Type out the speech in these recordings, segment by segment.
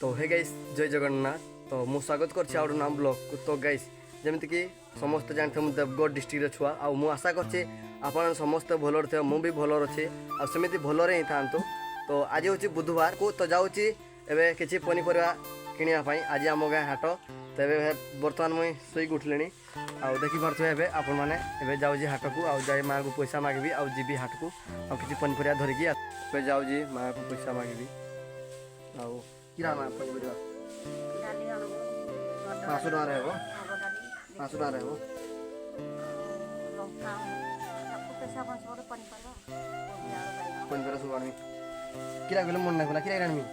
तो hey guys जय जगन्नाथ। तो मु स्वागत करछि आउट नाम ब्लॉग को। तो गाइस जेमति कि समस्त जानते मु देवगढ़ डिस्ट्रिक्ट छुआ आ मु आशा करछि आपन समस्त भलर थे मु भी भलर अछि आ सेमिति भलरे ही थांतु। तो आज होछि बुधवार को तो जाउछि एबे किछि पनीपरिया किनिया पई आज आम गाँ हाट। तो एबे वर्तमान मुई सोई उठलेनी आ देखि पारथु एबे आपन माने एबे जाउछि हाट को आ जाय मां को पैसा मागबी आ जीबी हाट को आ किछि पनीपरिया धरिकी एबे जाउछि मां को पैसा मागबी आ किरा मां पनीपरिया डाली आनबो 500 टका रहबो डाली 500 टका रहबो लंका सबको पैसा बंच बड़ पनीपरिया पनीपरिया सब आनी किरा गले मन ना किरा आनमी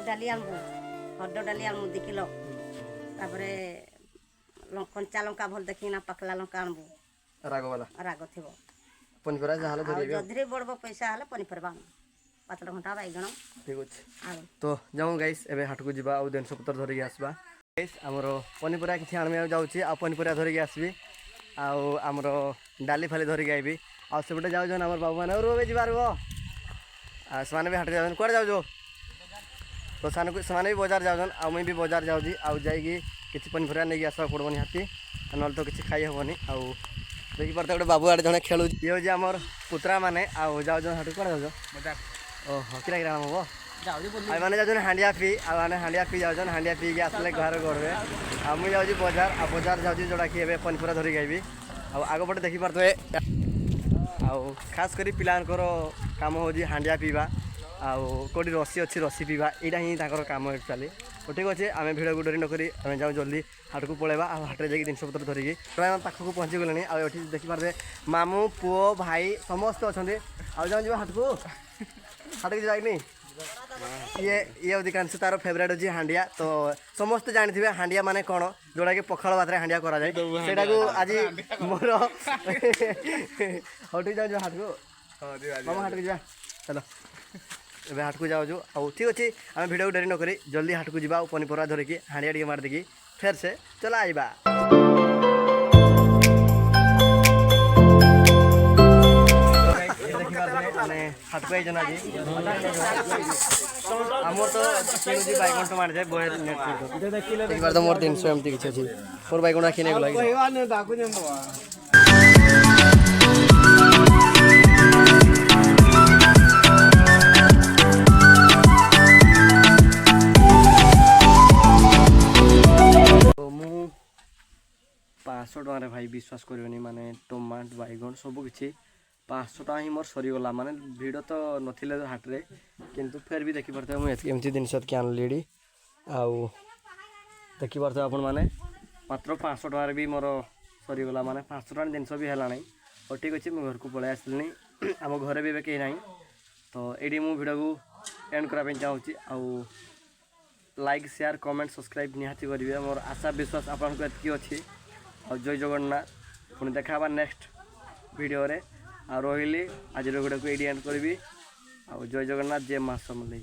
डाली आनबो हड्ड डाली आनबो 2 किलो तापरे कंचा लंका भल देखिना पकला लंका आनबो राग वाला राग थिबो पनीपरिया जहाले धरिबे जधरी बड़बो पैसा हले पनीपरिया 5 घंटा बैगण ठीक अछि। तो जाऊ गाइस एबे हाट को जिबा आ देनसो पत्र धरि आसबा गाइस हमरो पनीपरिया किछि आनमे जाउछि आ पनीपरिया धरि आसबी आ हमरो डाली फाली धरि आइबी आ सेबटे जाउ जन हमर बाबू माने रोबे जिबार गो आ समाने भी हाट जाउन कोड जाउ जो तो साने को समाने भी बाजार जाउन आ मैं भी बाजार जाउजी आ जाईगी किछि पनीपरिया नै आसबा पड़बनी हाथी नल तो किछि खाई हबनी आ देखि परते गोटे बाबू आडे जने खेलु ये जे हमर पुत्रा माने आ जाउ जन हाट कोड जाउ बाजार ओहो किरा किरा हम हो आई माने जाजन हांडिया पी आ माने हांडिया पी जाजन हांडिया पी के आसले घर गड़बे आ मु जाउजी बाजार आ बाजार जाउजी जोड़ा कि एबे पनीपरिया धरि गाइबी आ आगो पटे देखि परतवे आ खास करी पिलानकर काम होजी हांडिया पीवा आ कोडी रसी अछि रसी पीवा एटा ही ताकर काम एक्चुअली। तो ठीक अच्छे आम भिड़ को डरी नकरी आम जाऊँ जल्दी हाट को पलैबा आ हाटे जाकि जिनस पत्र धरिकी आम पाखक पहुँची गले आ देखिपारे मामू पुओ भाई समस्त अच्छा आ जाऊँ जी हाट को हाट को जाए ये अधिकांश तार फेवरेट अच्छी हांडिया। तो समस्त जानी थे हांडिया माने कौन जोड़ा कि पखाड़ भात हांडिया करा जाए सेटा को आज मोर हटी जाऊँ हाट को मामा हाट को जा चलो एबे हाट को जाऊँ आ ठीक अच्छे आम भिड़ को डेरी नकरी जल्दी हाट को जावा पनीपरिया धरिकी हांडिया टे मार देकी फेर से चला आइबा। हाट को आइजना जी आमर तो किनुजी बैगन टमाटर जाए बोहे नेट एक बार तो मोर 300 एमती किछ अछि मोर बैगन किने गला तो मु 500 टका रे भाई विश्वास करबनी माने टमाटर बैगन सब किछि 500 टका ही मोर सरीगला माने भिड़ तो नथिले हाट रे किंतु फिर भी देखि परते मुझे एमती जिनस के आनली आउ देखि परते आपण माने मात्र 500 टका रे भी मोर सरीगला माने 500 टका जिनस भी हैला नै। और ठीक अच्छे मुझे घर को पलै आसलिनी आम घरे भी कहीं ना तो ये मु भिड को एंड करने चाहूँगी आउ लाइक शेयर कमेंट सब्सक्राइब निहाती करेंगे मोर आशा विश्वास आपको एतकी अच्छी आ जय जगन्नाथ पुणी देखा नेक्स्ट वीडियो रे आ रही आज वीडियो को एंड करी आ जय जगन्नाथ जय माँ समलेई।